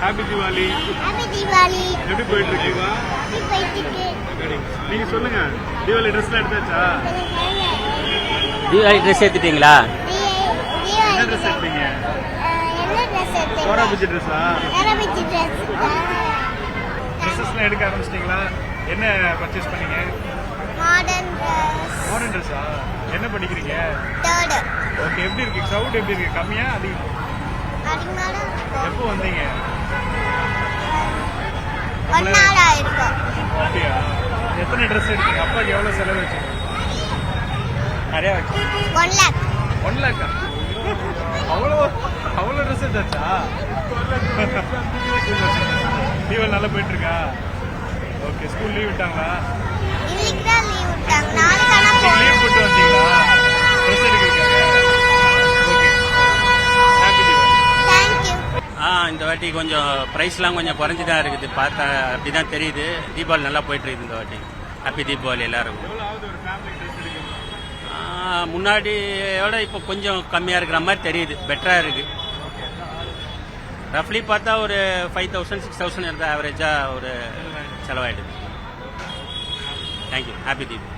Happy Deepavali. Happy Deepavali. எப்படி போயிட்டு இருக்கு? நீங்க சொல்லுங்க. தீபாவளி ட்ரெஸ்லாம் எடுத்தாச்சா? தீபாவளி ட்ரெஸ் எடுத்துட்டீங்களா? என்ன ட்ரெஸ் எடுத்தீங்க? கோராபுஜி ட்ரெஸ்ஸா? ட்ரெஸ்ஸஸ்லாம் எடுக்க ஆரம்பிச்சிட்டீங்களா? என்ன பர்ச்சேஸ் பண்ணீங்க? மாடர்ன் ட்ரெஸ்ஸா? என்ன படிக்கிறீங்க? ஓகே. எப்படி இருக்கு? க்ரௌட் எப்படி இருக்கு? கம்மியா அதிகமா? எப்போ வந்தீங்க? அப்படியா? எத்தனை ட்ரெஸ் எடுத்தீங்க? அப்பாக்கு எவ்வளவு செலவு வச்சீங்க? நிறைய வச்சு 1 lakh. அவ்வளோ ட்ரெஸ் எடுத்தாச்சா? தீபாவளி நல்லா போயிட்டு இருக்கா? ஓகே. ஸ்கூல் லீவ் விட்டாங்களா? லீவ் போட்டு வந்தீங்களா ட்ரெஸ் எடுக்கிறதுக்காக? ஓகே. ஹாப்பி தீபாவளி. இந்த வாட்டி கொஞ்சம் ப்ரைஸ்லாம் கொஞ்சம் குறைஞ்சி தான் இருக்குது. பார்த்தா அப்படி தான் தெரியுது. தீபாவளி நல்லா போயிட்டு இருக்குது இந்த வாட்டி. ஹாப்பி தீபாவளி எல்லாருக்கும். முன்னாடியோட இப்போ கொஞ்சம் கம்மியாக இருக்கிற மாதிரி தெரியுது. பெட்டராக இருக்குது. ரஃப்லி பார்த்தா ஒரு 5000 6000 இருந்தால் ஆவரேஜாக ஒரு செலவாயிடுது. தேங்க்யூ. ஹாப்பி தீபாவளி.